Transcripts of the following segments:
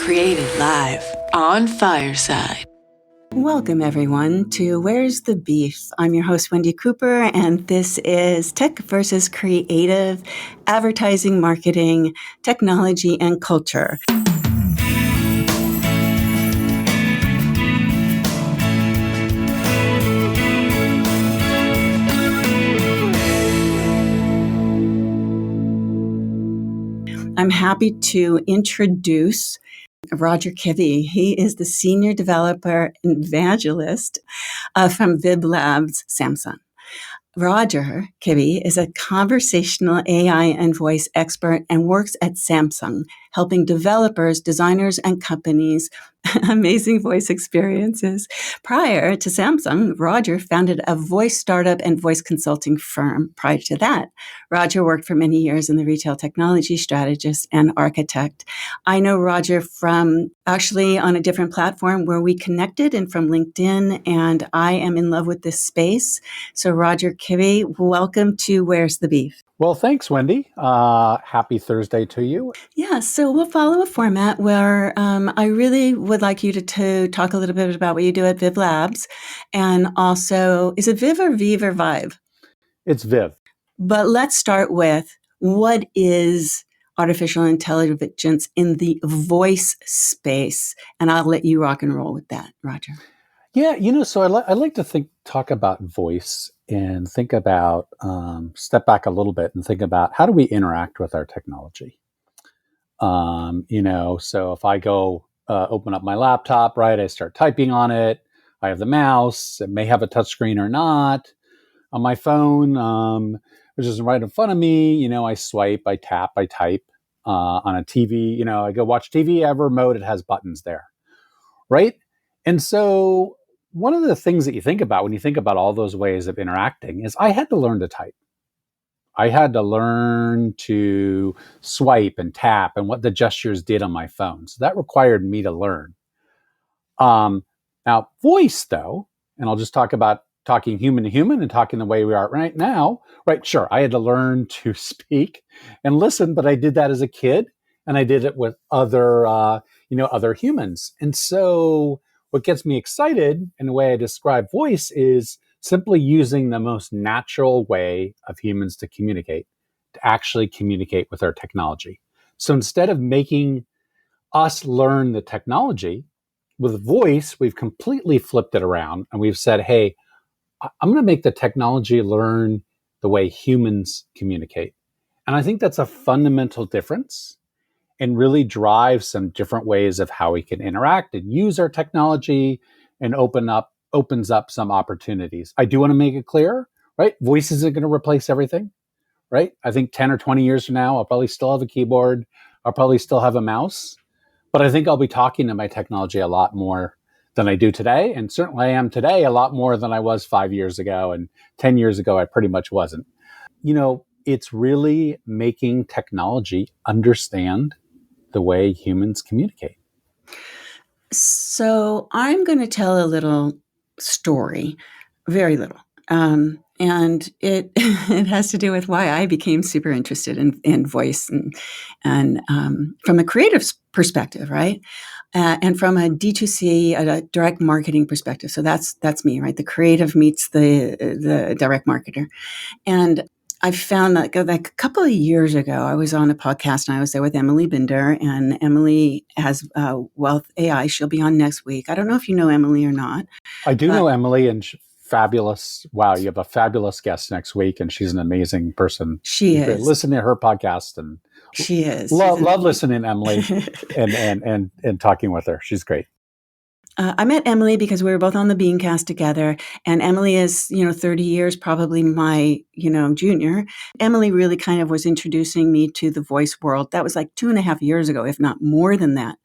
Created live on Fireside. Welcome, everyone, to Where's the Beef? I'm your host, Wendicooper, and this is Tech versus Creative, Advertising, Marketing, Technology, and Culture. I'm happy to introduce Roger Kibbe. He is the Senior Developer Evangelist from Vib Labs, Samsung. Roger Kibbe is a conversational AI and voice expert and works at Samsung, helping developers, designers, and companies amazing voice experiences. Prior to Samsung, Roger founded a voice startup and voice consulting firm. Prior to that, Roger worked for many years in the retail technology strategist and architect. I know Roger from actually on a different platform where we connected and from LinkedIn, and I am in love with this space. So Roger Kibbe, welcome to Where's the Beef? Well, thanks, Wendy. Happy Thursday to you. Yeah, so we'll follow a format where I really would like you to talk a little bit about what you do at Vib Labs. And also, is it Viv or Vive or Vive? It's Viv. But let's start with, what is artificial intelligence in the voice space? And I'll let you rock and roll with that, Roger. Yeah, so I like to talk about voice and think about, step back a little bit and think about how do we interact with our technology? So if I go open up my laptop, right, I start typing on it. I have the mouse. It may have a touchscreen or not. On my phone, which is right in front of me, I swipe, I tap, I type. On a TV, I go watch TV, ever mode, it has buttons there, right? And so one of the things that you think about when you think about all those ways of interacting is I had to learn to type. I had to learn to swipe and tap and what the gestures did on my phone. So that required me to learn. Now, voice, though, and I'll just talk about talking human to human and talking the way we are right now, right? Sure, I had to learn to speak and listen, but I did that as a kid, and I did it with other humans. And so what gets me excited in the way I describe voice is simply using the most natural way of humans to communicate, to actually communicate with our technology. So instead of making us learn the technology, with voice, we've completely flipped it around and we've said, hey, I'm going to make the technology learn the way humans communicate. And I think that's a fundamental difference and really drives some different ways of how we can interact and use our technology and opens up some opportunities. I do want to make it clear, right? Voice isn't going to replace everything, right? I think 10 or 20 years from now, I'll probably still have a keyboard. I'll probably still have a mouse, but I think I'll be talking to my technology a lot more than I do today. And certainly I am today a lot more than I was 5 years ago. And 10 years ago, I pretty much wasn't. It's really making technology understand the way humans communicate. So I'm going to tell a little story, very little. And it it has to do with why I became super interested in voice and from a creative perspective, right? And from a D2C, a direct marketing perspective. So that's me, right? The creative meets the direct marketer. And I found that like a couple of years ago, I was on a podcast and I was there with Emily Binder, and Emily has Wealth AI. She'll be on next week. I don't know if you know Emily or not. I do know Emily, and fabulous. Wow, you have a fabulous guest next week, and she's an amazing person. She is. Listen to her podcast, and she is. Love listening to Emily and talking with her. She's great. I met Emily because we were both on the Beancast together, and Emily is, 30 years, probably my, junior. Emily really kind of was introducing me to the voice world. That was like 2.5 years ago, if not more than that.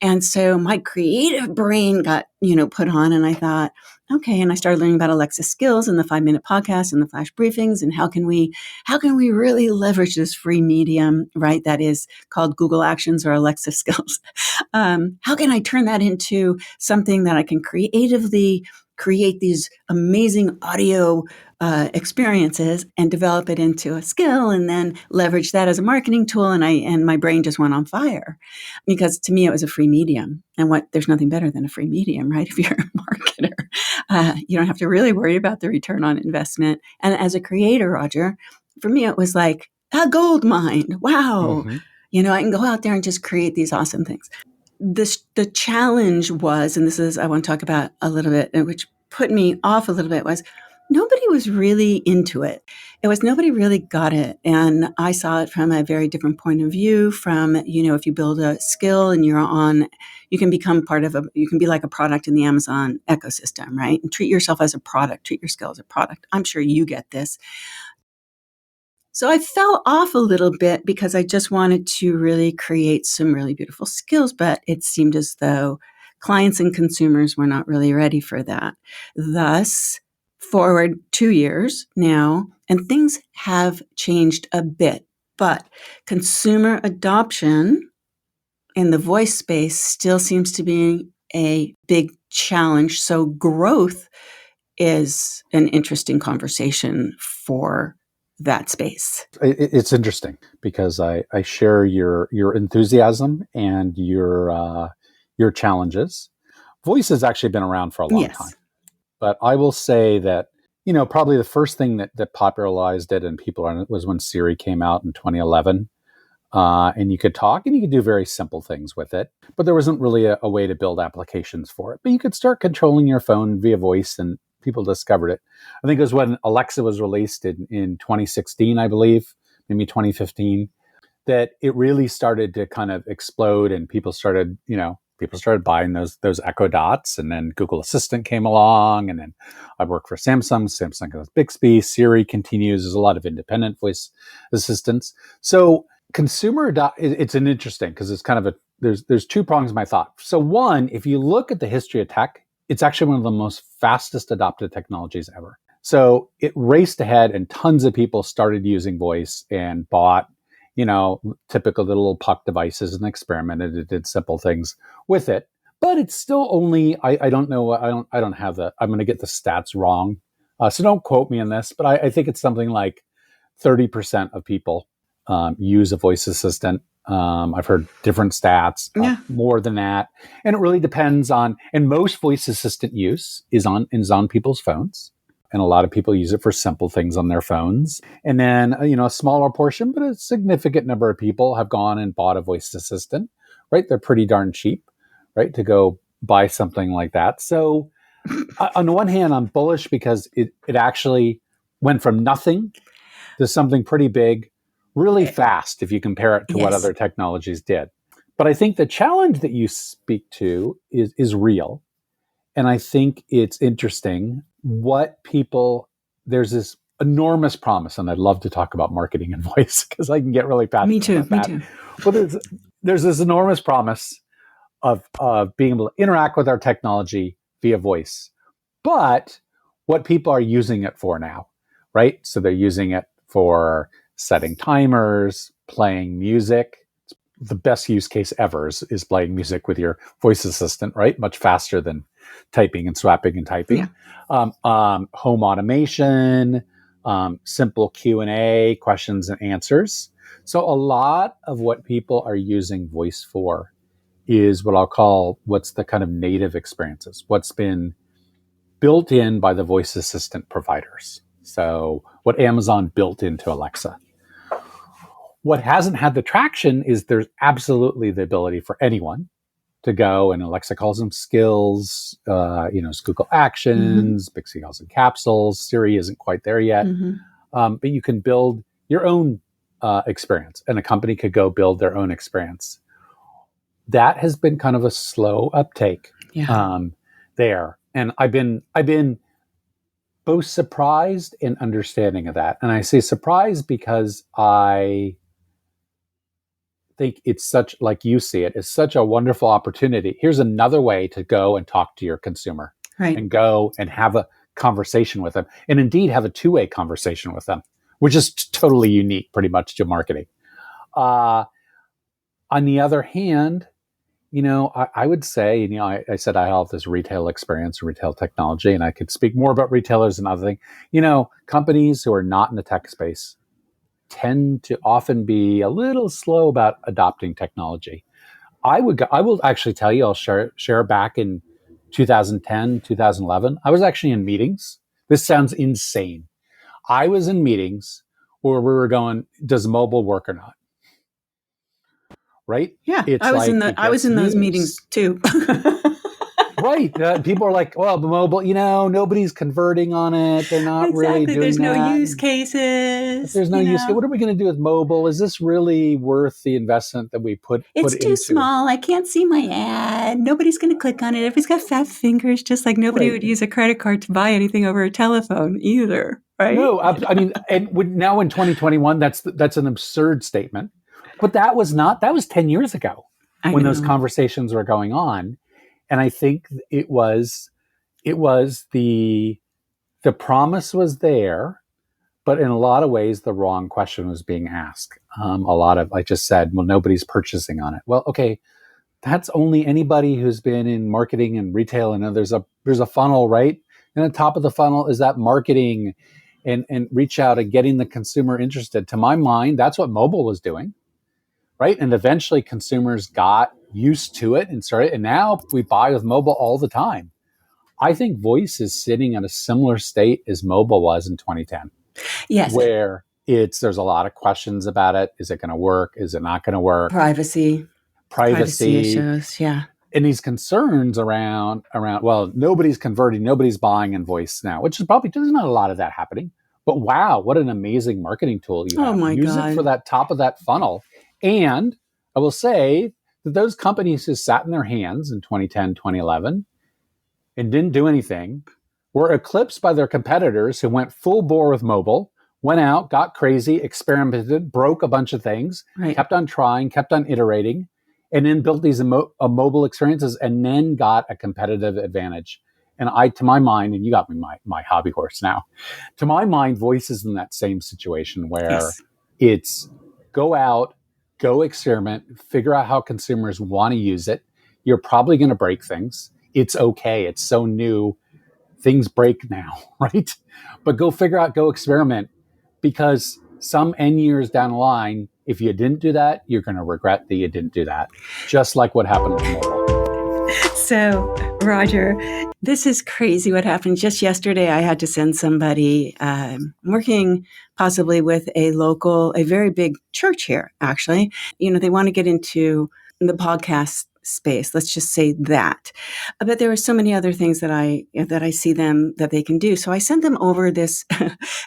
And so my creative brain got, put on, and I thought, okay. And I started learning about Alexa skills and the 5-minute podcast and the flash briefings, and how can we really leverage this free medium, right? That is called Google Actions or Alexa skills. How can I turn that into something that I can creatively create these amazing audio experiences and develop it into a skill, and then leverage that as a marketing tool. And my brain just went on fire, because to me it was a free medium. And there's nothing better than a free medium, right? If you're a marketer, you don't have to really worry about the return on investment. And as a creator, Roger, for me it was like a gold mine. Wow. Mm-hmm. I can go out there and just create these awesome things. The challenge was, and this is I want to talk about a little bit, which put me off a little bit, was nobody was really into it. Nobody really got it. And I saw it from a very different point of view from, if you build a skill and you can become you can be like a product in the Amazon ecosystem, right? And treat yourself as a product, treat your skill as a product. I'm sure you get this. So I fell off a little bit because I just wanted to really create some really beautiful skills, but it seemed as though clients and consumers were not really ready for that. Thus, forward 2 years now, and things have changed a bit, but consumer adoption in the voice space still seems to be a big challenge. So growth is an interesting conversation for that space. It's interesting because I share your enthusiasm and your challenges. Voice has actually been around for a long time. But I will say that, probably the first thing that popularized it and was when Siri came out in 2011. And you could talk and you could do very simple things with it. But there wasn't really a way to build applications for it. But you could start controlling your phone via voice, and people discovered it. I think it was when Alexa was released in 2016, I believe, maybe 2015, that it really started to kind of explode, and people started buying those Echo Dots, and then Google Assistant came along, and then I work for Samsung. Samsung goes Bixby, Siri continues. There's a lot of independent voice assistants. So it's an interesting, because it's kind of there's two prongs of my thought. So one, if you look at the history of tech, it's actually one of the most fastest adopted technologies ever. So it raced ahead, and tons of people started using voice and bought typical little puck devices and experimented. It did simple things with it, but it's still only, I don't know. I don't have I'm going to get the stats wrong. So don't quote me on this, but I think it's something like 30% of people use a voice assistant. I've heard different stats, more than that. And it really depends on, and most voice assistant use is on people's phones. And a lot of people use it for simple things on their phones. And then, a smaller portion, but a significant number of people have gone and bought a voice assistant, right? They're pretty darn cheap, right? To go buy something like that. So on the one hand, I'm bullish because it actually went from nothing to something pretty big really fast if you compare it to what other technologies did. But I think the challenge that you speak to is real. And I think it's interesting there's this enormous promise, and I'd love to talk about marketing and voice because I can get really passionate about that. Me too. But there's this enormous promise of being able to interact with our technology via voice. But what people are using it for now, right? So they're using it for setting timers, playing music. The best use case ever is playing music with your voice assistant, right? Much faster than typing and swapping and typing. Home automation, simple Q&A, questions and answers. So a lot of what people are using voice for is what I'll call what's the kind of native experiences, what's been built in by the voice assistant providers. So what Amazon built into Alexa. What hasn't had the traction is there's absolutely the ability for anyone to go, and Alexa calls them skills, it's Google Actions, Bixby calls them capsules. Siri isn't quite there yet. But you can build your own experience, and a company could go build their own experience. That has been kind of a slow uptake there. And I've been both surprised and understanding of that. And I say surprised because I think it's such, like you see it, it's such a wonderful opportunity. Here's another way to go and talk to your consumer, right? And go and have a conversation with them, and indeed have a two-way conversation with them, which is totally unique pretty much to marketing. On the other hand, I would say, I said I have this retail experience, retail technology, and I could speak more about retailers and other things. Companies who are not in the tech space tend to often be a little slow about adopting technology. I will actually tell you, I'll share back in 2010, 2011. I was actually in meetings. This sounds insane. I was in meetings where we were going, does mobile work or not? Right? Yeah, It's I was like I was in those meetings too. Right. People are like, well, the mobile, nobody's converting on it. They're not really Exactly. doing There's no that. use cases. There's no use case. What are we going to do with mobile? Is this really worth the investment that we put It's too into? small. I can't see my ad. Nobody's going to click on it. If it's got fat fingers, just like nobody Right. would use a credit card to buy anything over a telephone either, right? No, I mean, and now in 2021, that's an absurd statement. But that was 10 years ago when those conversations were going on. And I think it was the promise was there, but in a lot of ways, the wrong question was being asked. I just said, well, nobody's purchasing on it. Well, okay, that's only anybody who's been in marketing and retail. And there's a funnel, right? And the top of the funnel is that marketing and reach out and getting the consumer interested. To my mind, that's what mobile was doing, right? And eventually consumers got used to it and started, and now we buy with mobile all the time. I think voice is sitting at a similar state as mobile was in 2010. Yes. Where there's a lot of questions about it. Is it going to work? Is it not going to work? Privacy issues. Yeah. And these concerns around, well, nobody's converting, nobody's buying in voice now, which is probably, there's not a lot of that happening. But wow, what an amazing marketing tool you have. Oh my Use God. it for that top of that funnel. And I will say that those companies who sat in their hands in 2010, 2011 and didn't do anything were eclipsed by their competitors who went full bore with mobile, went out, got crazy, experimented, broke a bunch of things, Right. kept on trying, kept on iterating, and then built these mobile experiences and then got a competitive advantage. And to my mind, and you got me my hobby horse now, to my mind, voice is in that same situation where it's go out, go experiment, figure out how consumers want to use it. You're probably going to break things. It's okay. It's so new. Things break now, right? But go figure out, go experiment, because some N years down the line, if you didn't do that, you're going to regret that you didn't do that. Just like what happened with mobile. So, Roger, this is crazy what happened. Just yesterday, I had to send somebody working possibly with a very big church here, actually. They want to get into the podcast space. Let's just say that. But there are so many other things that I see them that they can do. So I sent them over this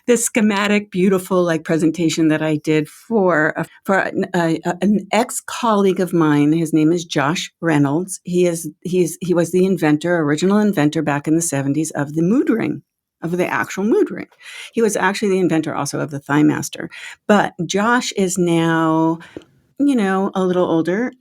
this schematic, beautiful presentation that I did for an ex-colleague of mine. His name is Josh Reynolds. He was the original inventor back in the 70s of the mood ring. Of the actual mood ring. He was actually the inventor also of the Thigh Master. But Josh is now a little older.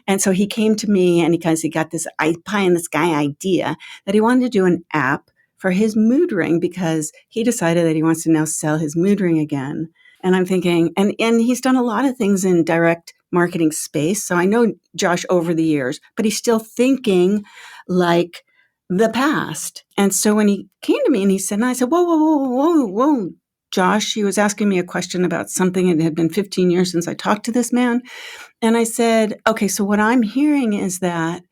And so he came to me and he got this pie in the sky idea that he wanted to do an app for his mood ring because he decided that he wants to now sell his mood ring again. And I'm thinking, and he's done a lot of things in direct marketing space. So I know Josh over the years, but he's still thinking like the past. And so when he came to me and he said, and I said, whoa, Josh, he was asking me a question about something. It had been 15 years since I talked to this man. And I said, okay, so what I'm hearing is that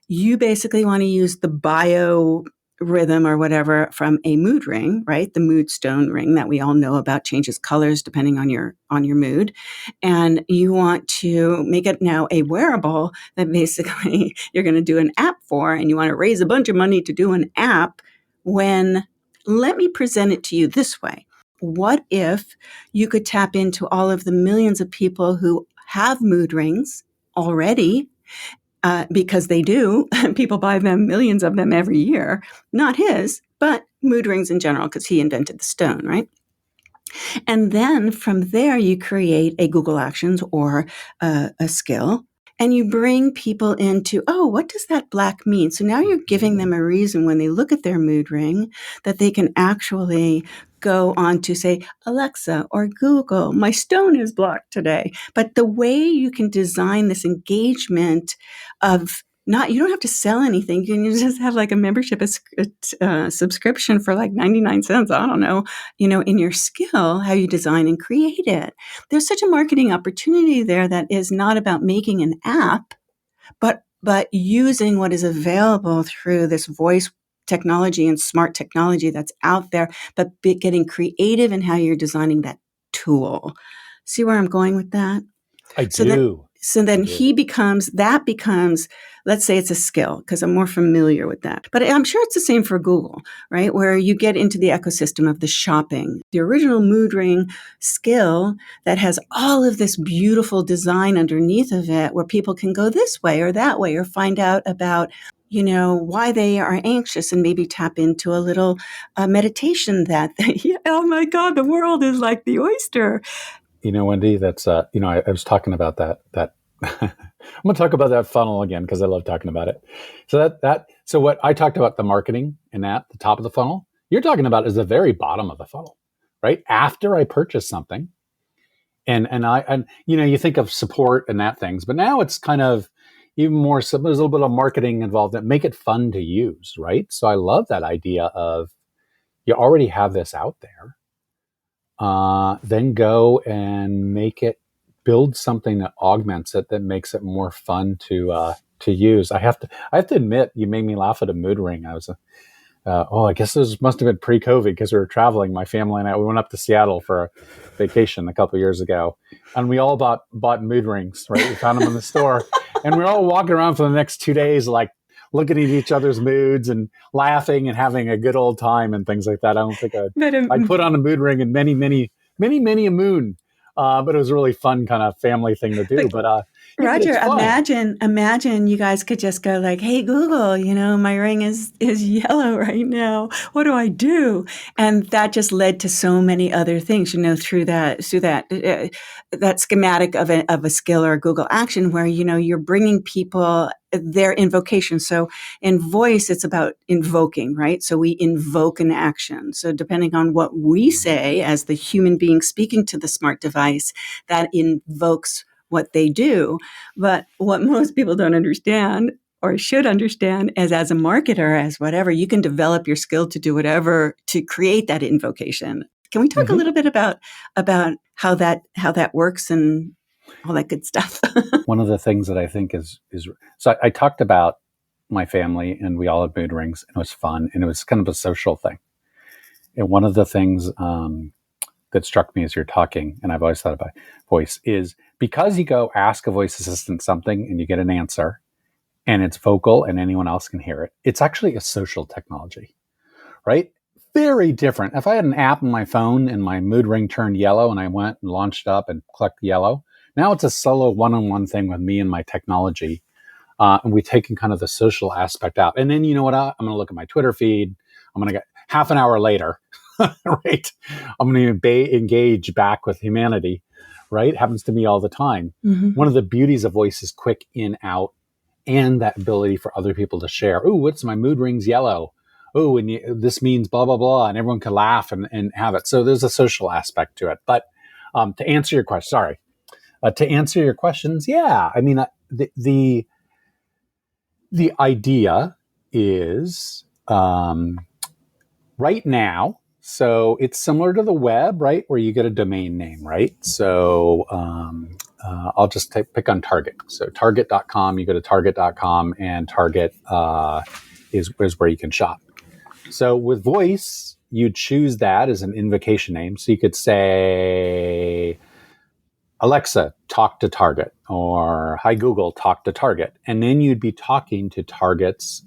you basically want to use the biorhythm or whatever from a mood ring, right? The mood stone ring that we all know about changes colors depending on your mood. And you want to make it now a wearable that basically you're going to do an app for, and you want to raise a bunch of money to do an app when... Let me present it to you this way. What if you could tap into all of the millions of people who have mood rings already, because they do. People buy them, millions of them every year. Not his, but mood rings in general, because he invented the stone, right? And then from there, you create a Google Actions or a skill. and you bring people into, oh, what does that black mean? So now you're giving them a reason when they look at their mood ring that they can actually go on to say, Alexa or Google, my stone is black today. But the way you can design this engagement of you don't have to sell anything. You can just have like a membership, subscription for like 99 cents. I don't know, in your skill, how you design and create it. There's such a marketing opportunity there that is not about making an app, but using what is available through this voice technology and smart technology that's out there, but getting creative in how you're designing that tool. See where I'm going with that? I do. So then that becomes, let's say it's a skill, because I'm more familiar with that. But I'm sure it's the same for Google, right? Where you get into the ecosystem of the shopping, the original mood ring skill that has all of this beautiful design underneath of it, where people can go this way or that way, or find out about why they are anxious, and maybe tap into a little meditation that, oh my God, the world is like the oyster. Wendy, that's, I was talking about that I'm going to talk about that funnel again, because I love talking about it. So what I talked about, the marketing and the top of the funnel, you're talking about is the very bottom of the funnel, right? After I purchase something, and you think of support and that things, but now it's kind of even more, so there's a little bit of marketing involved that make it fun to use, right? So I love that idea of, you already have this out there. Then go and build something that augments it, that makes it more fun to use. I have to admit, you made me laugh at a mood ring. I was, I guess this must have been pre-COVID, because we were traveling. My family and I, we went up to Seattle for a vacation a couple of years ago, and we all bought mood rings. Right, we found them in the store, and we were all walking around for the next 2 days, like looking at each other's moods and laughing and having a good old time and things like that. I don't think I'd put on a mood ring in many a moon. But it was a really fun kind of family thing to do. But Roger, imagine you guys could just go like, "Hey Google, my ring is yellow right now. What do I do?" And that just led to so many other things, through that schematic of a skill or a Google action, where you're bringing people their invocation. So in voice, it's about invoking, right? So we invoke an action. So depending on what we say as the human being speaking to the smart device, that invokes what they do. But what most people don't understand, or should understand, as a marketer, as whatever, you can develop your skill to do whatever to create that invocation. Can we talk a little bit about how that works and all that good stuff? One of the things that I think is so I talked about my family, and we all had mood rings, and it was fun, and it was kind of a social thing. And one of the things that struck me as you're talking, and I've always thought about voice, is because you go ask a voice assistant something and you get an answer, and it's vocal and anyone else can hear it, it's actually a social technology, right? Very different. If I had an app on my phone and my mood ring turned yellow and I went and launched up and clicked yellow, now it's a solo one-on-one thing with me and my technology. And we've taken kind of the social aspect out. And then, you know what? I'm going to look at my Twitter feed. I'm going to get half an hour later, right? I'm going to engage back with humanity, right? Happens to me all the time. Mm-hmm. One of the beauties of voice is quick in, out, and that ability for other people to share. Oh, what's my mood ring's yellow? Oh, and this means blah, blah, blah. And everyone can laugh and have it. So there's a social aspect to it. But to answer your question, to answer your questions, yeah. I mean, the idea is right now, so it's similar to the web, right, where you get a domain name, right? So I'll just pick on Target. So target.com, you go to target.com, and Target is where you can shop. So with voice, you choose that as an invocation name. So you could say, Alexa, talk to Target, or hi Google, talk to Target. And then you'd be talking to Target's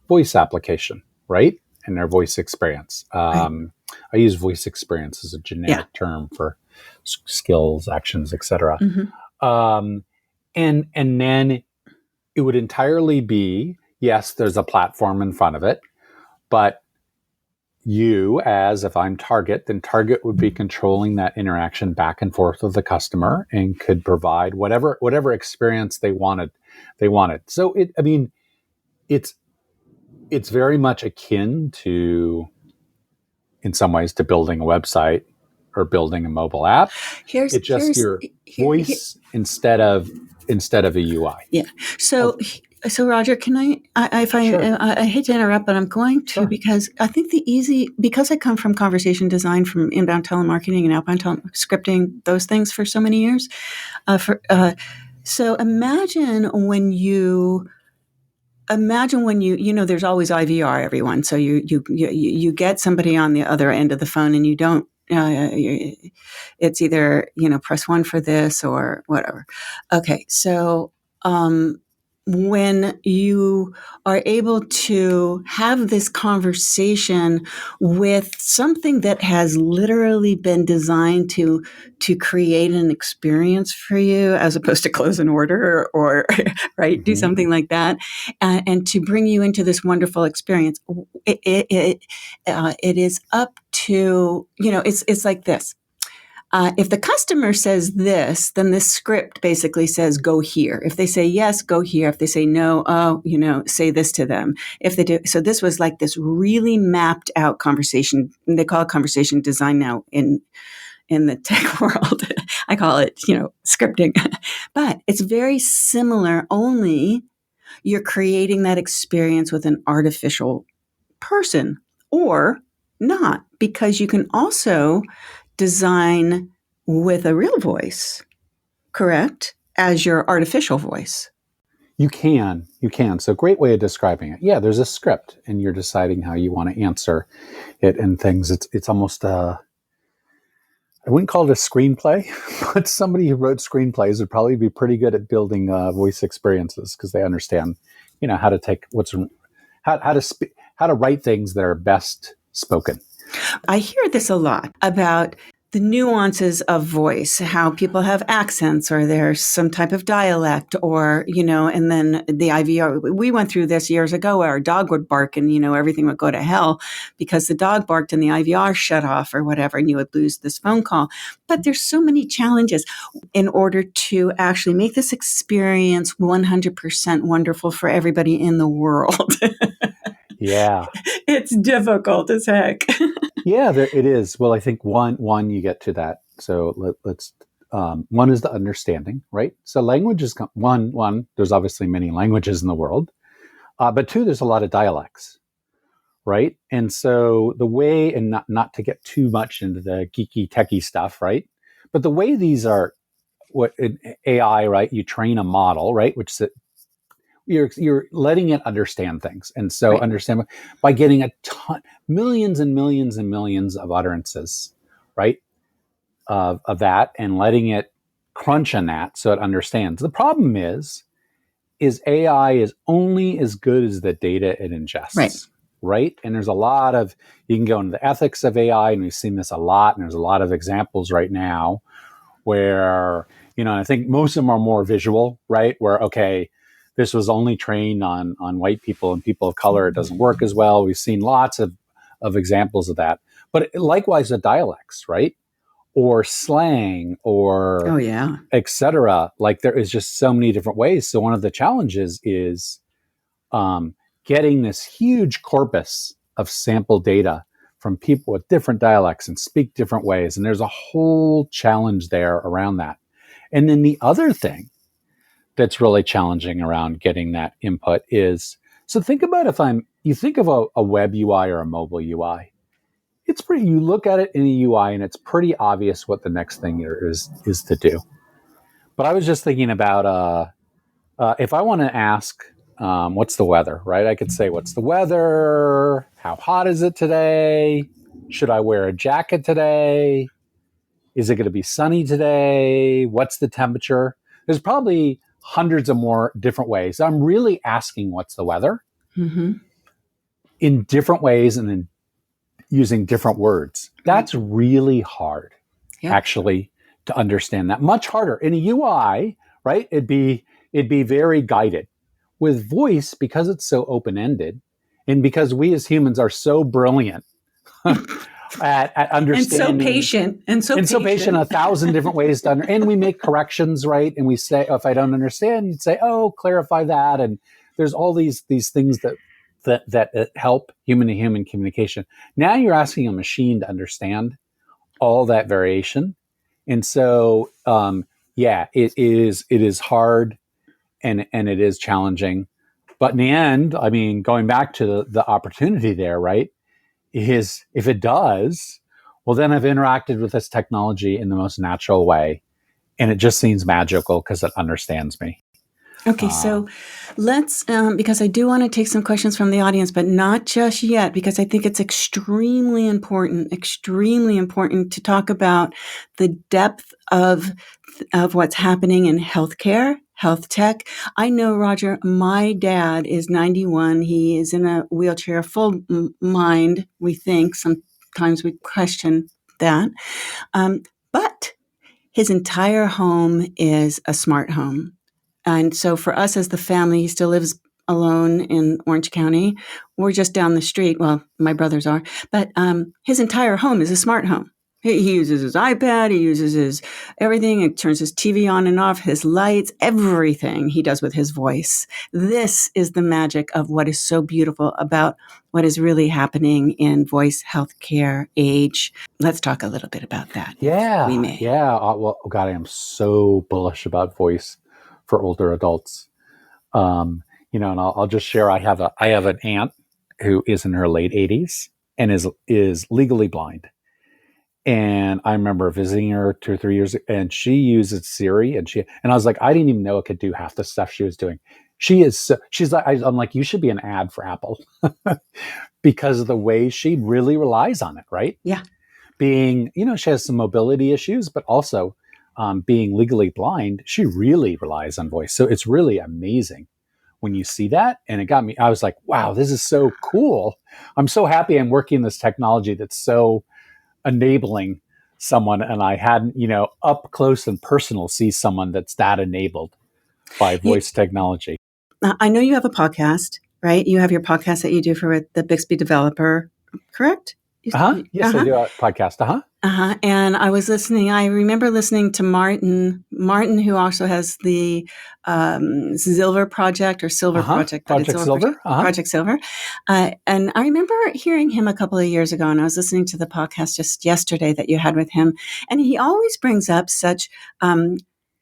voice application, right? And their voice experience. Right. I use voice experience as a generic term for skills, actions, etc. Mm-hmm. And then it would entirely be, yes, there's a platform in front of it, but you as, if I'm target, then target would be controlling that interaction back and forth with the customer and could provide whatever experience they wanted. So it's very much akin to, in some ways, to building a website or building a mobile app. It's just your voice instead of a UI. Yeah. So Roger, can Sure. I hate to interrupt, but I'm going to, Sure. because I think because I come from conversation design, from inbound telemarketing and outbound scripting, those things for so many years. So imagine when you there's always IVR, everyone. So you get somebody on the other end of the phone, and you don't. It's either press 1 for this or whatever. Okay, so when you are able to have this conversation with something that has literally been designed to create an experience for you, as opposed to close an order or right, do something like that, and to bring you into this wonderful experience, it is up to, it's like this. If the customer says this, then this script basically says, go here. If they say yes, go here. If they say no, say this to them. If they do, so this was like this really mapped out conversation. They call it conversation design now in the tech world. I call it, scripting. But it's very similar, only you're creating that experience with an artificial person, or not, because you can also design with a real voice, correct, as your artificial voice. You can. So great way of describing it. Yeah, there's a script and you're deciding how you want to answer it and things. It's almost I wouldn't call it a screenplay, but somebody who wrote screenplays would probably be pretty good at building voice experiences, because they understand, how to take how to write things that are best spoken. I hear this a lot about the nuances of voice, how people have accents, or there's some type of dialect, or, and then the IVR. We went through this years ago where our dog would bark and, everything would go to hell because the dog barked and the IVR shut off or whatever, and you would lose this phone call. But there's so many challenges in order to actually make this experience 100% wonderful for everybody in the world. Yeah. It's difficult as heck. Yeah, it is. Well, I think one you get to that. So let's one is the understanding, right? So language is one. There's obviously many languages in the world, but two, there's a lot of dialects, right? And so the way, and not to get too much into the geeky techie stuff, right? But the way these are, what in AI, right? You train a model, right? Which you're letting it understand things, and so Right. understand by getting a ton, millions and millions and millions of utterances, right, of that, and letting it crunch on that so it understands. The problem is AI is only as good as the data it ingests, right? And there's a lot of, you can go into the ethics of AI, and we've seen this a lot, and there's a lot of examples right now where, I think most of them are more visual, right? Where, okay, this was only trained on white people and people of color. It doesn't work as well. We've seen lots of examples of that. But likewise, the dialects, right? Or slang, or et cetera. Like, there is just so many different ways. So one of the challenges is getting this huge corpus of sample data from people with different dialects and speak different ways. And there's a whole challenge there around that. And then the other thing that's really challenging around getting that input is, so think about you think of a web UI or a mobile UI. It's you look at it in a UI and it's pretty obvious what the next thing is to do. But I was just thinking about, if I want to ask, what's the weather, right? I could say, what's the weather? How hot is it today? Should I wear a jacket today? Is it going to be sunny today? What's the temperature? There's probably hundreds of more different ways. I'm really asking what's the weather in different ways and in using different words. That's really hard, actually, to understand that. Much harder. In a UI, right? It'd be very guided. With voice, because it's so open-ended, and because we as humans are so brilliant at understanding. And so patient. 1,000 different ways to and we make corrections, right? And we say, if I don't understand, you'd say, oh, clarify that. And there's all these things that help human to human communication. Now you're asking a machine to understand all that variation. And so, it is hard and it is challenging. But in the end, I mean, going back to the opportunity there, right, is if it does, well, then I've interacted with this technology in the most natural way. And it just seems magical because it understands me. Okay, so let's, because I do want to take some questions from the audience, but not just yet, because I think it's extremely important to talk about the depth of what's happening in healthcare, health tech. I know, Roger, my dad is 91. He is in a wheelchair, full mind, we think. Sometimes we question that. But his entire home is a smart home. And so for us as the family, he still lives alone in Orange County. We're just down the street. Well, my brothers are. But his entire home is a smart home. He uses his iPad. He uses his everything. He turns his TV on and off, his lights, everything he does with his voice. This is the magic of what is so beautiful about what is really happening in voice healthcare age. Let's talk a little bit about that. Yeah. We may. Yeah. Well, God, I am so bullish about voice for older adults. And I'll just share, I have an aunt who is in her late 80s and is legally blind. And I remember visiting her 2 or 3 years ago, and she uses Siri, and I was like, I didn't even know it could do half the stuff she was doing. She's like, I'm like, you should be an ad for Apple because of the way she really relies on it, right? Yeah. Being, she has some mobility issues, but also being legally blind, she really relies on voice. So it's really amazing when you see that. And it got me, I was like, wow, this is so cool. I'm so happy I'm working in this technology that's so enabling someone. And I hadn't, up close and personal see someone that's that enabled by voice technology. I know you have a podcast, right? You have your podcast that you do for the Bixby developer, correct? Yes, I do a podcast. And I was listening. I remember listening to Martin, who also has the Silver Project or Silver Project. Project Silver. Project Silver. And I remember hearing him a couple of years ago, and I was listening to the podcast just yesterday that you had with him. And he always brings up such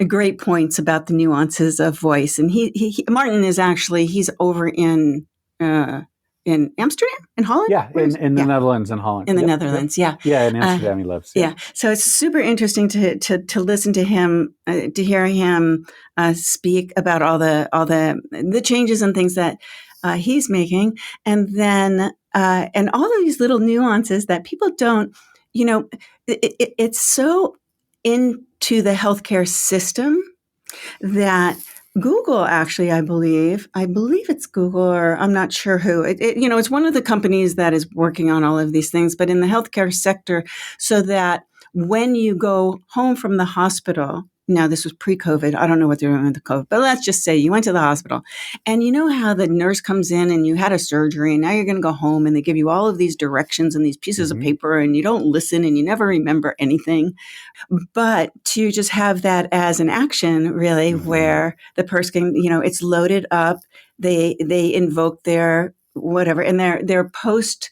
great points about the nuances of voice. And Martin is actually, he's over in Amsterdam, in Holland? Yeah, in the Netherlands and Holland. In the Netherlands, yeah. Yeah, in Amsterdam he lives. Yeah. So it's super interesting to listen to him, to hear him speak about all the changes and things that he's making, and then and all of these little nuances that people don't, it's so into the healthcare system that Google, actually, I believe it's Google, or I'm not sure who. It's one of the companies that is working on all of these things, but in the healthcare sector, so that when you go home from the hospital, now this was pre-COVID, I don't know what they're doing with the COVID, but let's just say you went to the hospital, and you know how the nurse comes in and you had a surgery, and now you're going to go home, and they give you all of these directions and these pieces of paper, and you don't listen, and you never remember anything. But to just have that as an action, really, where the person, it's loaded up, they invoke their whatever, and their post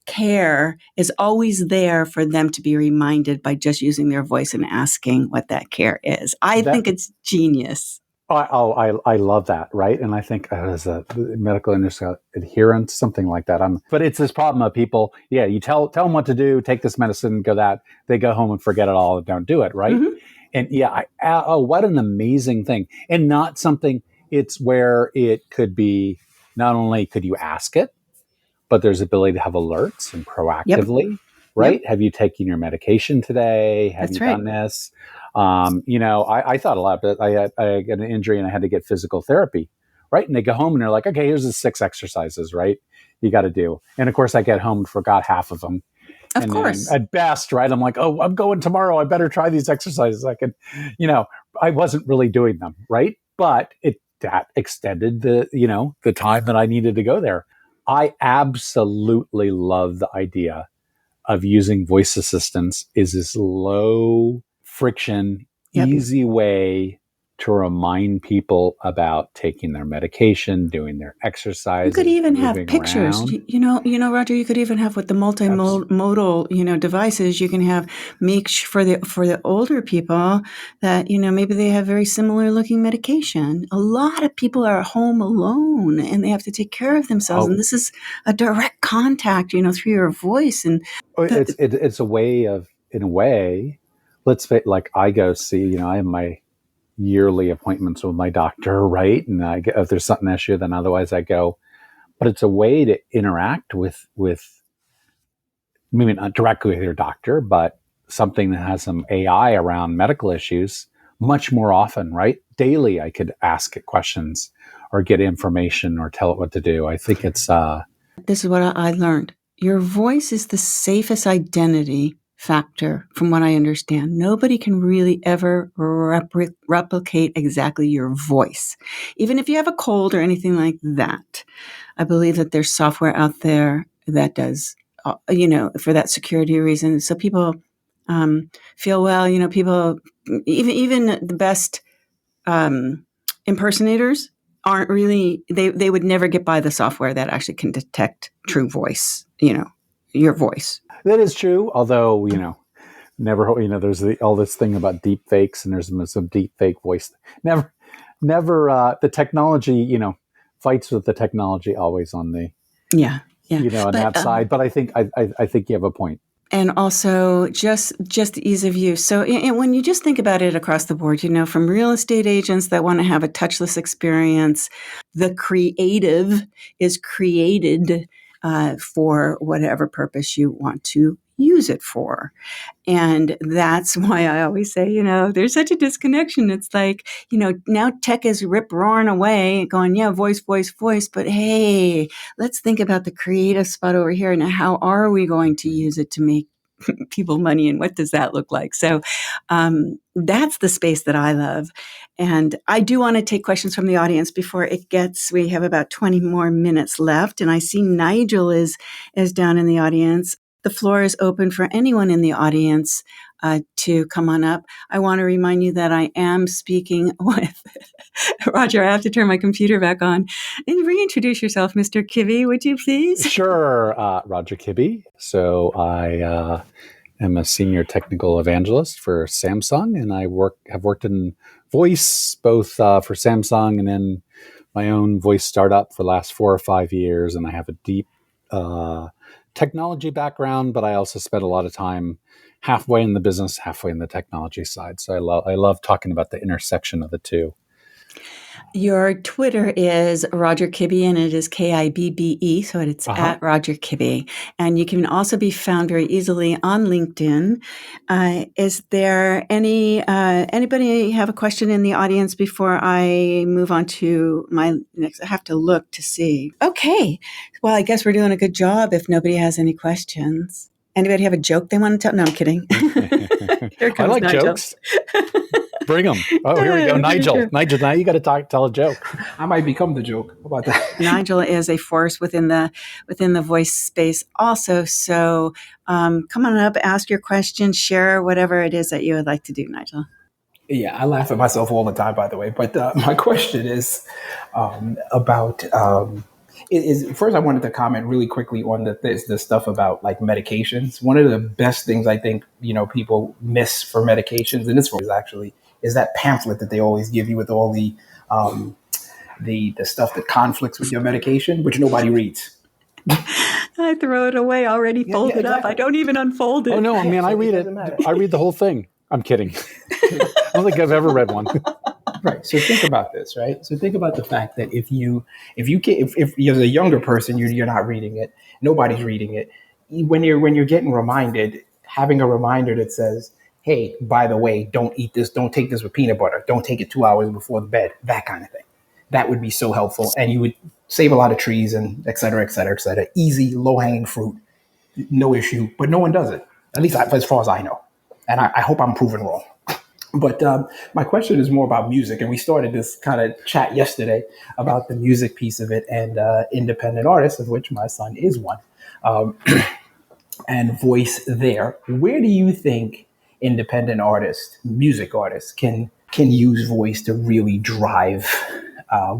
care is always there for them to be reminded by just using their voice and asking what that care is. I think it's genius. I love that, right? And I think as a medical industry adherence, something like that. But it's this problem of people, you tell them what to do, take this medicine, go that, they go home and forget it all and don't do it, right? And what an amazing thing. And not something, it's where it could be, not only could you ask it, but there's ability to have alerts and proactively, right? Have you taken your medication today? Have you done this? I thought a lot about it. I got an injury and I had to get physical therapy, right? And they go home and they're like, okay, here's the 6 exercises, right? You got to do. And of course I get home and forgot half of them. Of course. At best, right? I'm like, oh, I'm going tomorrow. I better try these exercises. I could, I wasn't really doing them, right? But that extended the time that I needed to go there. I absolutely love the idea of using voice assistants is this low friction, Yep. easy way to remind people about taking their medication, doing their You exercises, could even have moving pictures. around. Roger. You could even have with the multimodal, devices. You can have for the older people that maybe they have very similar looking medication. A lot of people are home alone and they have to take care of themselves, and this is a direct contact, through your voice. And it's a way of, in a way, let's say, like I go see, I have my yearly appointments with my doctor, right? And if there's something issue, then otherwise I go. But it's a way to interact with maybe not directly with your doctor, but something that has some AI around medical issues much more often, right? Daily, I could ask it questions or get information or tell it what to do. I think it's this is what I learned. Your voice is the safest identity factor, from what I understand. Nobody can really ever replicate exactly your voice. Even if you have a cold or anything like that, I believe that there's software out there that does, for that security reason. So people feel well, people, even the best impersonators aren't really, they would never get by the software that actually can detect true voice, your voice. That is true. Although, never, there's all this thing about deep fakes, and there's some deep fake voice. Never, the technology, fights with the technology always on the, on that side. But I think you have a point. And also just the ease of use. So when you just think about it across the board, from real estate agents that want to have a touchless experience, the creative is created for whatever purpose you want to use it for. And that's why I always say, there's such a disconnection. It's like, now tech is rip-roaring away, going, yeah, voice. But hey, let's think about the creative spot over here. Now, how are we going to use it to make people money, and what does that look like? So that's the space that I love. And I do want to take questions from the audience before we have about 20 more minutes left. And I see Nigel is down in the audience. The floor is open for anyone in the audience to come on up. I want to remind you that I am speaking with Roger. I have to turn my computer back on and reintroduce yourself, Mr. Kibbe, would you please? Sure, Roger Kibbe. So I am a senior technical evangelist for Samsung, and I have worked in voice both for Samsung and then my own voice startup for the last 4 or 5 years. And I have a deep technology background, but I also spent a lot of time halfway in the business, halfway in the technology side. So I love talking about the intersection of the two. Your Twitter is Roger Kibbe, and it is Kibbe, so it's at Roger Kibbe. And you can also be found very easily on LinkedIn. Is there anybody have a question in the audience before I move on to my next? I have to look to see. Okay. Well, I guess we're doing a good job if nobody has any questions. Anybody have a joke they want to tell? No, I'm kidding. Here comes I like Nigel. Jokes. Bring them. Oh, here we go. Nigel, now you got to tell a joke. I might become the joke. How about that? Nigel is a force within the voice space also. So come on up, ask your question, share whatever it is that you would like to do, Nigel. Yeah, I laugh at myself all the time, by the way. But my question is about. First, I wanted to comment really quickly on the stuff about like medications. One of the best things I think people miss for medications, and this is that pamphlet that they always give you with all the stuff that conflicts with your medication, which nobody reeds. I throw it away already folded up. I don't even unfold it. Oh no, man, I read it. I read the whole thing. I'm kidding. I don't think I've ever read one. Right. So think about this, right? So think about the fact that if you're a younger person, you're not reading it. Nobody's reading it. When you're getting reminded, having a reminder that says, "Hey, by the way, don't eat this. Don't take this with peanut butter. Don't take it 2 hours before the bed." That kind of thing. That would be so helpful, and you would save a lot of trees and et cetera, et cetera, et cetera. Easy, low hanging fruit, no issue. But no one does it. At least as far as I know, and I hope I'm proven wrong. But my question is more about music. And we started this kind of chat yesterday about the music piece of it and independent artists, of which my son is one. and voice there. Where do you think independent artists, music artists, can use voice to really drive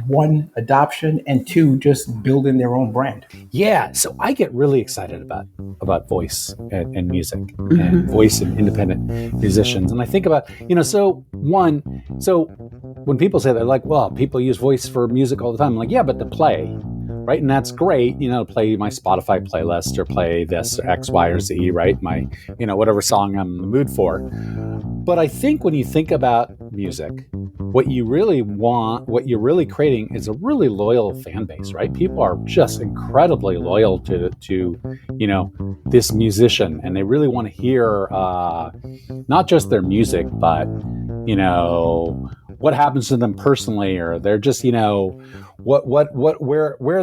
one, adoption, and two, just building their own brand? Yeah, so I get really excited about voice and music and voice and independent musicians. And I think about, so when people say they're like, well, people use voice for music all the time. I'm like, yeah, but to play, right? And that's great, play my Spotify playlist or play this or X, Y, or Z, right? My, whatever song I'm in the mood for. But I think when you think about music, what you really want, what you're really creating is a really loyal fan base, right? People are just incredibly loyal to this musician, and they really want to hear not just their music, but what happens to them personally, or they're just where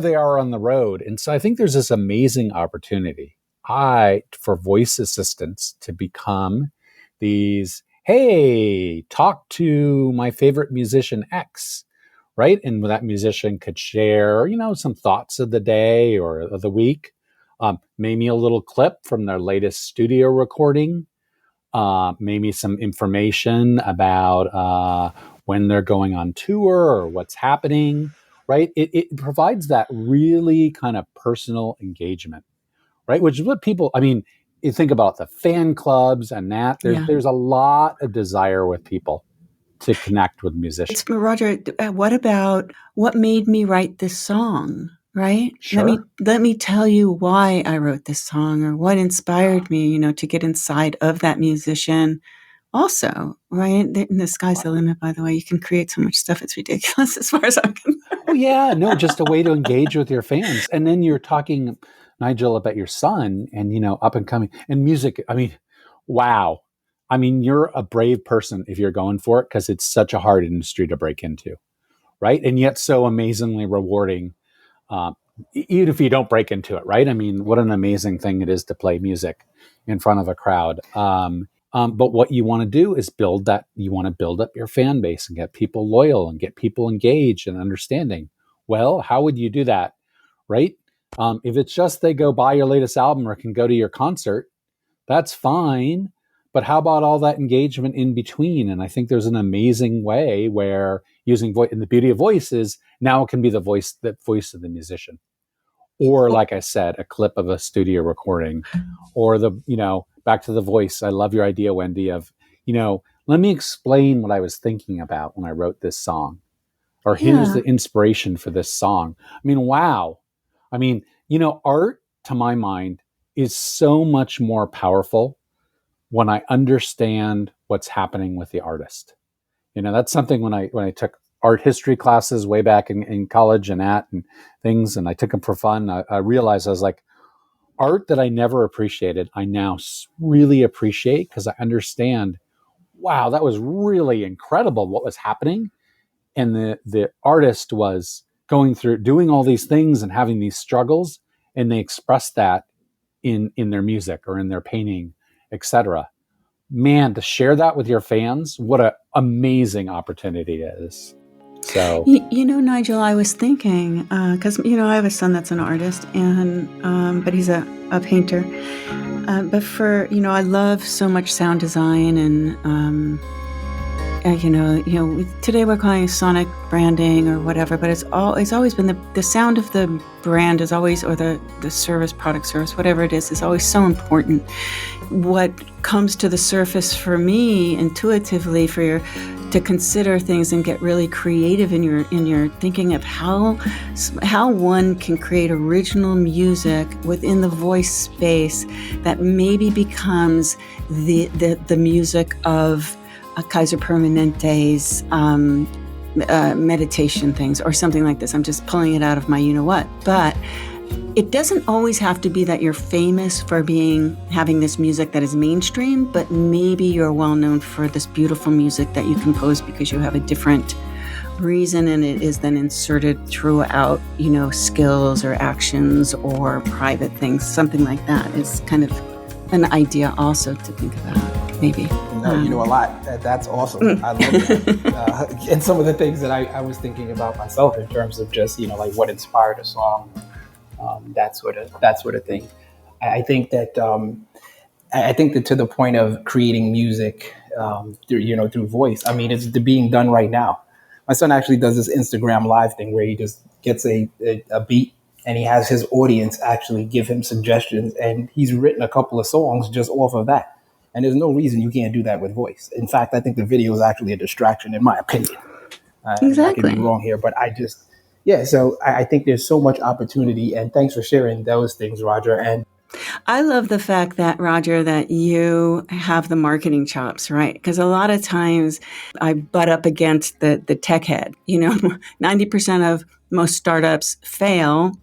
they are on the road. And so I think there's this amazing opportunity for voice assistants to become these, hey, talk to my favorite musician X, right? And that musician could share, some thoughts of the day or of the week, maybe a little clip from their latest studio recording, maybe some information about when they're going on tour or what's happening, right? It provides that really kind of personal engagement, right? Which is what people, you think about the fan clubs and that, there's a lot of desire with people to connect with musicians. Roger, what about what made me write this song, right? Sure. Let me tell you why I wrote this song, or what inspired me, to get inside of that musician also, right? The sky's the limit, by the way. You can create so much stuff, it's ridiculous as far as I'm concerned. Oh, yeah. No, just a way to engage with your fans. And then you're talking, Nigel, about your son and, up and coming and music. Wow. You're a brave person if you're going for it, because it's such a hard industry to break into, right? And yet so amazingly rewarding, even if you don't break into it, right? What an amazing thing it is to play music in front of a crowd. But what you want to do is build up your fan base and get people loyal and get people engaged and understanding. Well, how would you do that, right? If it's just they go buy your latest album or can go to your concert, that's fine. But how about all that engagement in between? And I think there's an amazing way where using voice, and the beauty of voice is now it can be the voice of the musician. Or like I said, a clip of a studio recording, or back to the voice. I love your idea, Wendy, of, let me explain what I was thinking about when I wrote this song, or here's the inspiration for this song. Wow. Art, to my mind, is so much more powerful when I understand what's happening with the artist. That's something when I took art history classes way back in college and things, and I took them for fun. I realized I was like, art that I never appreciated, I now really appreciate, because I understand, wow, that was really incredible what was happening. And the artist was going through, doing all these things and having these struggles, and they expressed that in their music or in their painting, etc. Man, to share that with your fans, what an amazing opportunity it is. So, Nigel, I was thinking, because, I have a son that's an artist, and but he's a painter. But I love so much sound design, and today we're calling it sonic branding or whatever, but it's always been the sound of the brand is always, or the service, product, service, whatever it is always so important. What comes to the surface for me intuitively to consider things and get really creative in your thinking of how one can create original music within the voice space that maybe becomes the music of Kaiser Permanente's meditation things or something like this. I'm just pulling it out of my you-know-what. But it doesn't always have to be that you're famous for having this music that is mainstream, but maybe you're well known for this beautiful music that you compose because you have a different reason, and it is then inserted throughout, skills or actions or private things. Something like that is kind of an idea also to think about, maybe. You know a lot. That's awesome. I love that. And some of the things that I was thinking about myself in terms of just, like what inspired a song, that sort of thing. I think that to the point of creating music through voice. I mean, it's being done right now. My son actually does this Instagram live thing where he just gets a beat and he has his audience actually give him suggestions, and he's written a couple of songs just off of that. And there's no reason you can't do that with voice. In fact, I think the video is actually a distraction, in my opinion. Exactly. I could be wrong here, but so I think there's so much opportunity, and thanks for sharing those things, Roger. And I love the fact that, Roger, that you have the marketing chops, right? Because a lot of times I butt up against the tech head. 90% of most startups fail,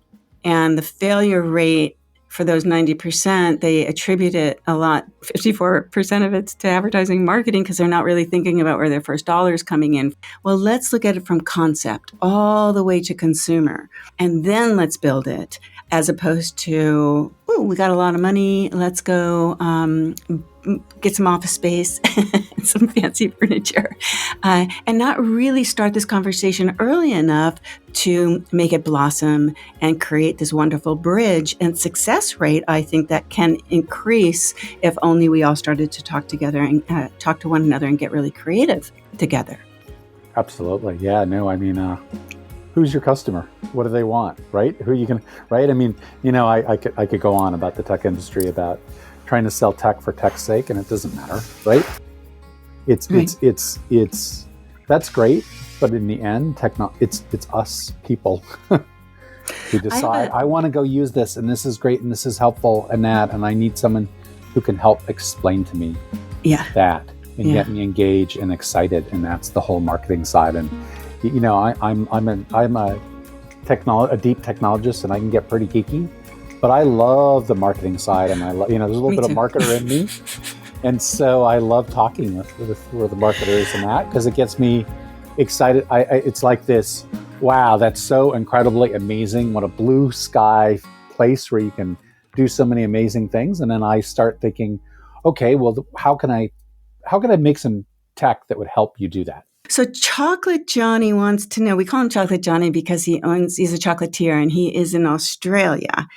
and the failure rate for those 90%, they attribute it a lot, 54% of it's to advertising marketing, because they're not really thinking about where their first dollar is coming in. Well, let's look at it from concept all the way to consumer, and then let's build it, as opposed to, oh, we got a lot of money, let's go get some office space and some fancy furniture, and not really start this conversation early enough to make it blossom and create this wonderful bridge and success rate. I think that can increase if only we all started to talk together and talk to one another and get really creative together. Absolutely. Yeah, no, I mean, who's your customer? What do they want, right? Who you can, right? I mean, I could go on about the tech industry, about trying to sell tech for tech's sake, and it doesn't matter, right? It's that's great, but in the end, it's us people who decide, I want to go use this, and this is great, and this is helpful, and that, and I need someone who can help explain to me that and get me engaged and excited, and that's the whole marketing side. And I'm a deep technologist, and I can get pretty geeky, but I love the marketing side, and I love, there's a little bit of marketer in me, and so I love talking with the marketers and that, because it gets me excited. It's like this, wow, that's so incredibly amazing! What a blue sky place where you can do so many amazing things, and then I start thinking, okay, well, how can I make some tech that would help you do that? So Chocolate Johnny wants to know, we call him Chocolate Johnny because he's a chocolatier, and he is in Australia.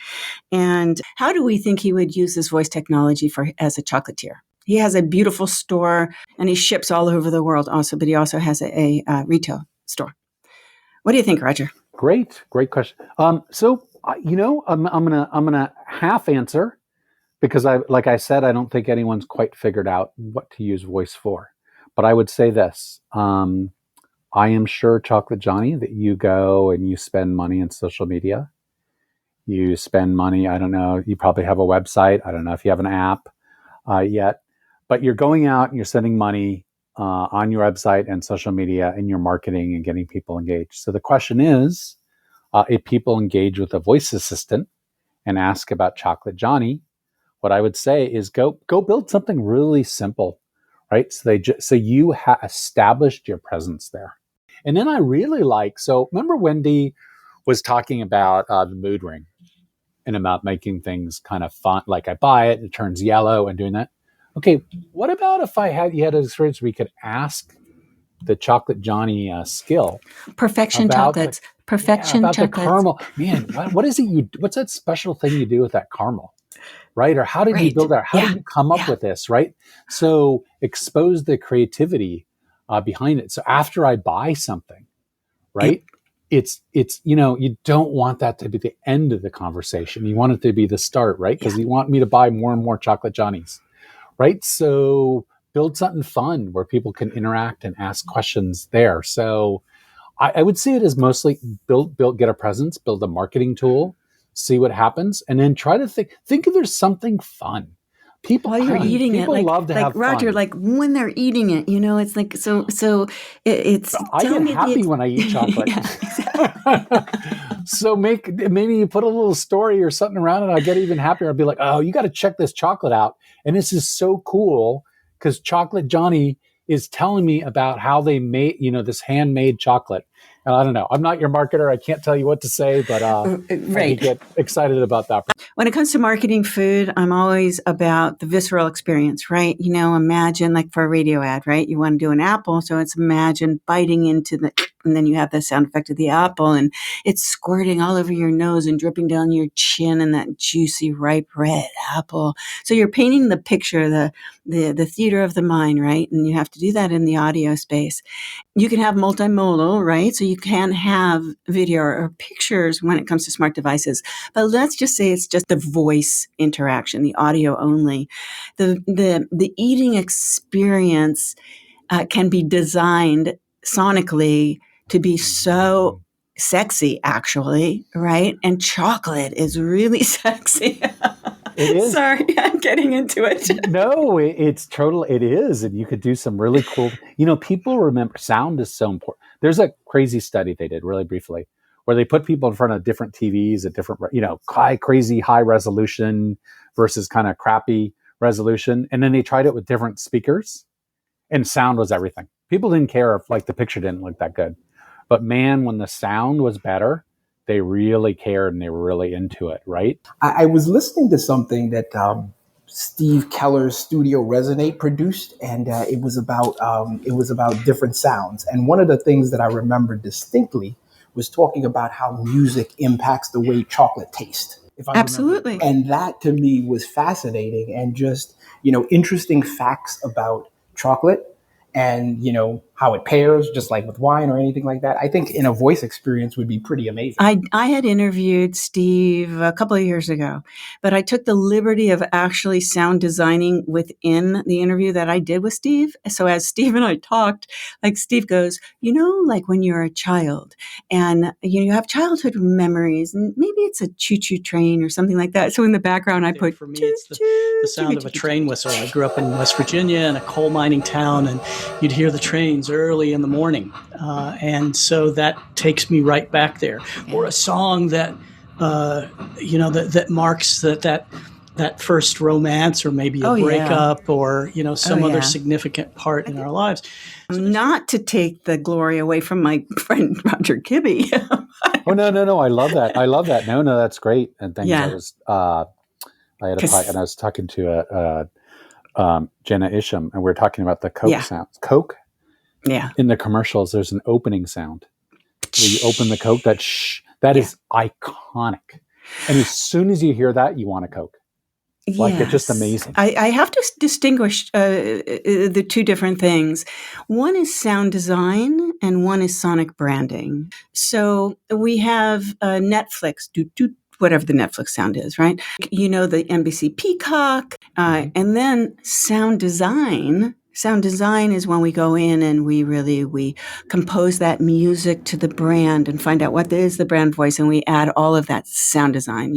And how do we think he would use this voice technology as a chocolatier? He has a beautiful store, and he ships all over the world also, but he also has a retail store. What do you think, Roger? Great question. So I'm gonna half answer, because like I said, I don't think anyone's quite figured out what to use voice for. But I would say this, I am sure, Chocolate Johnny, that you go and you spend money on social media. You spend money, I don't know, you probably have a website. I don't know if you have an app yet, but you're going out and you're spending money on your website and social media, and you're marketing and getting people engaged. So the question is, if people engage with a voice assistant and ask about Chocolate Johnny, what I would say is go build something really simple. Right, so you established your presence there, and then I really so remember Wendy was talking about the mood ring and about making things kind of fun, like I buy it, it turns yellow, and doing that. Okay, what about if you had an experience where you could ask the Chocolate Johnny skill, perfection chocolates, about the caramel, man, what is it what's that special thing you do with that caramel? Right? Or how did you build that? How did you come up with this? Right? So expose the creativity behind it. So after I buy something, right? It's you don't want that to be the end of the conversation. You want it to be the start, right? Because you want me to buy more and more Chocolate Johnnies, right? So build something fun where people can interact and ask questions there. So I would see it as mostly get a presence, build a marketing tool, see what happens, and then try to think if there's something fun. People, while you're eating it, love to have Roger, fun. like when they're eating it, it's like it's. I get happy when I eat chocolate. So maybe you put a little story or something around it. I get even happier. I'll be like, oh, you got to check this chocolate out, and this is so cool because Chocolate Johnny is telling me about how they made this handmade chocolate. And I don't know. I'm not your marketer. I can't tell you what to say, but I get excited about that. When it comes to marketing food, I'm always about the visceral experience, right? Imagine like for a radio ad, right? You want to do an apple, so it's imagine biting into And then you have the sound effect of the apple, and it's squirting all over your nose and dripping down your chin, and that juicy, ripe red apple. So you're painting the picture, the theater of the mind, right? And you have to do that in the audio space. You can have multimodal, right? So you can have video or pictures when it comes to smart devices. But let's just say it's just the voice interaction, the audio only. The eating experience can be designed sonically to be so sexy, actually, right? And chocolate is really sexy. It is. Sorry, I'm getting into it. No, it's total. It is. And you could do some really cool, people remember sound is so important. There's a crazy study they did really briefly where they put people in front of different TVs at different, crazy high resolution versus kind of crappy resolution. And then they tried it with different speakers, and sound was everything. People didn't care if the picture didn't look that good. But man, when the sound was better, they really cared and they were really into it, right? I was listening to something that Steve Keller's Studio Resonate produced, and it was about different sounds. And one of the things that I remember distinctly was talking about how music impacts the way chocolate tastes. Absolutely. And that to me was fascinating, and just interesting facts about chocolate and how it pairs, just like with wine or anything like that. I think in a voice experience would be pretty amazing. I had interviewed Steve a couple of years ago, but I took the liberty of actually sound designing within the interview that I did with Steve. So as Steve and I talked, Steve goes, like when you're a child and you have childhood memories, and maybe it's a choo-choo train or something like that. So in the background, I put, for me, it's the sound of a train whistle. I grew up in West Virginia in a coal mining town, and you'd hear the trains early in the morning. And so that takes me right back there. Or a song that, that marks that first romance, or maybe a breakup, or, some other significant part in our lives. Not to take the glory away from my friend Roger Kibbe. Oh, no. I love that. No, that's great. And thanks. Yeah. I had and I was talking to Jenna Isham, and we were talking about the Coke sounds. Coke. Yeah. In the commercials, there's an opening sound where you open the Coke. That is iconic. And as soon as you hear that, you want a Coke. It's just amazing. I have to distinguish the two different things. One is sound design and one is sonic branding. So we have Netflix, whatever the Netflix sound is, right? The NBC Peacock, and then sound design. Sound design is when we go in and we compose that music to the brand and find out what is the brand voice, and we add all of that sound design,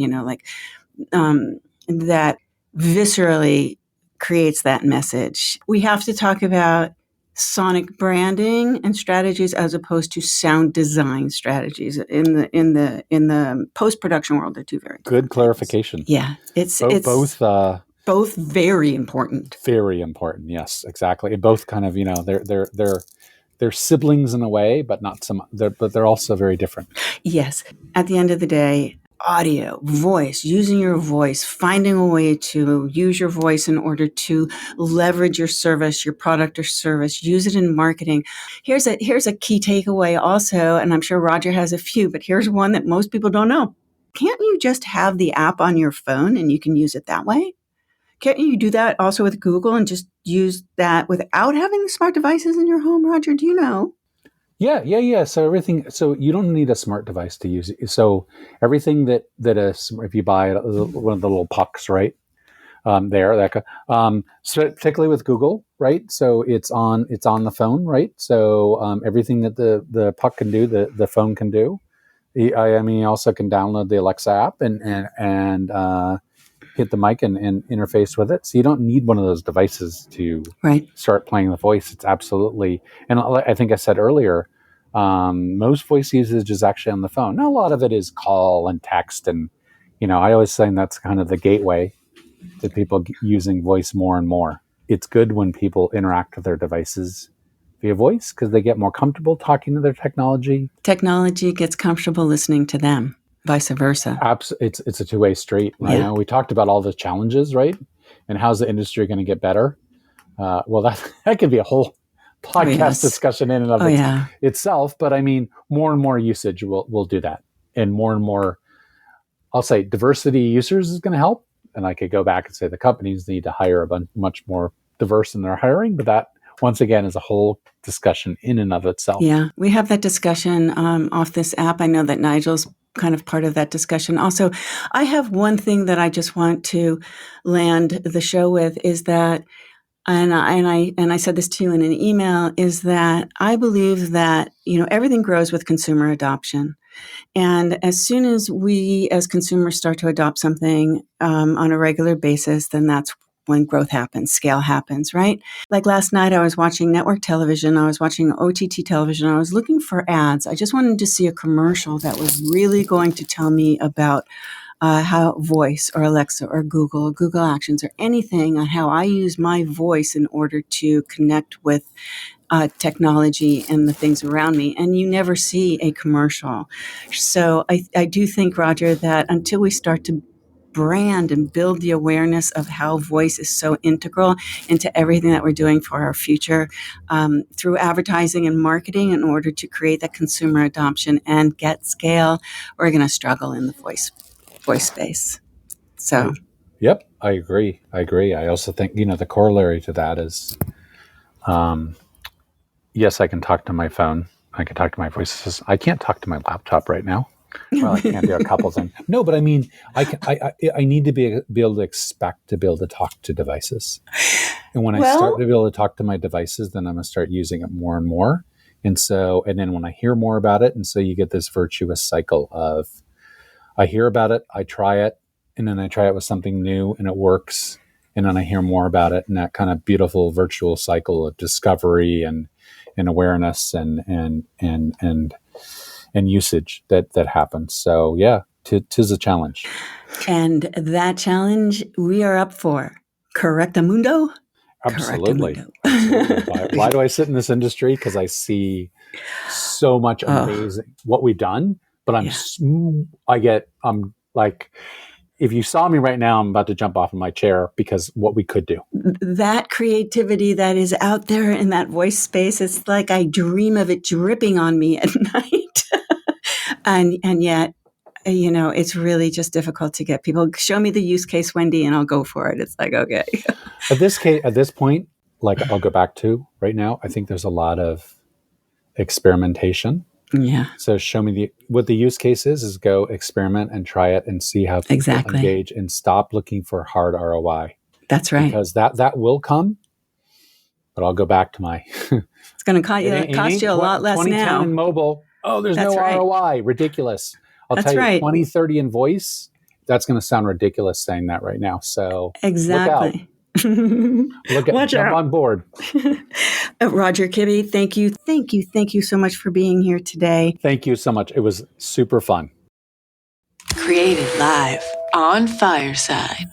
that viscerally creates that message. We have to talk about sonic branding and strategies as opposed to sound design strategies. In the post-production world, they're two very good clarification. Things. Yeah, it's both very important. Very important, yes, exactly. And both kind of, they're siblings in a way, but they're also very different. Yes. At the end of the day, audio, voice, using your voice, finding a way to use your voice in order to leverage your service, your product or service, use it in marketing. Here's a key takeaway also, and I'm sure Roger has a few, but here's one that most people don't know. Can't you just have the app on your phone and you can use it that way? Can't you do that also with Google and just use that without having the smart devices in your home, Roger? Do you know? Yeah. So you don't need a smart device to use it. So everything that if you buy one of the little pucks, right? So particularly with Google, right? So it's on the phone, right? So everything that the puck can do, the phone can do. You also can download the Alexa app and hit the mic and interface with it. So you don't need one of those devices to start playing the voice. It's absolutely, and I think I said earlier, most voice usage is actually on the phone. Now, a lot of it is call and text. And, I always say that's kind of the gateway to people using voice more and more. It's good when people interact with their devices via voice because they get more comfortable talking to their technology. Technology gets comfortable listening to them. Vice versa. It's a two-way street. Right? Yeah. We talked about all the challenges, right? And how's the industry going to get better? Well, that could be a whole podcast discussion in and of itself. But I mean, more and more usage will do that. And more, I'll say diversity users is going to help. And I could go back and say the companies need to hire much more diverse in their hiring. But that, once again, is a whole discussion in and of itself. Yeah, we have that discussion off this app. I know that Nigel's kind of part of that discussion. Also, I have one thing that I just want to land the show with is that, and I said this to you in an email, is that I believe that, everything grows with consumer adoption. And as soon as we as consumers start to adopt something on a regular basis, then that's when growth happens, scale happens, right? Like last night, I was watching network television, I was watching OTT television, I was looking for ads. I just wanted to see a commercial that was really going to tell me about how voice or Alexa or Google Actions or anything on how I use my voice in order to connect with technology and the things around me. And you never see a commercial. So I do think, Roger, that until we start to brand and build the awareness of how voice is so integral into everything that we're doing for our future through advertising and marketing in order to create that consumer adoption and get scale, we're going to struggle in the voice space. So, yep, I agree. I also think, the corollary to that is, yes, I can talk to my phone. I can talk to my voice assistant. I can't talk to my laptop right now. Well, I can't do a couple things. No, but I mean, I need to be able to expect to be able to talk to devices. And when I start to be able to talk to my devices, then I'm going to start using it more and more. And then when I hear more about it, and so you get this virtuous cycle of, I hear about it, I try it, and then I try it with something new and it works. And then I hear more about it, and that kind of beautiful virtual cycle of discovery and awareness and usage that happens. So yeah, tis a challenge. And that challenge we are up for. Correctamundo? Absolutely. Absolutely. Why do I sit in this industry? Because I see so much amazing what we've done, but I'm like, if you saw me right now, I'm about to jump off of my chair because what we could do. That creativity that is out there in that voice space, it's like I dream of it dripping on me at night. and yet, it's really just difficult to get people. Show me the use case, Wendy, and I'll go for it. It's like, okay. At this point, like I'll go back to right now, I think there's a lot of experimentation. Yeah. So show me what the use case is go experiment and try it and see how people engage and stop looking for hard ROI. That's right. Because that will come, but I'll go back to my... It's going to cost you a lot less now. 2010 in mobile. Oh, there's no ROI. Ridiculous. I'll tell you, 2030 in voice, that's going to sound ridiculous saying that right now. So exactly. Look out. Jump on board. Roger Kibbe, thank you so much for being here today. Thank you so much. It was super fun. Created live on Fireside.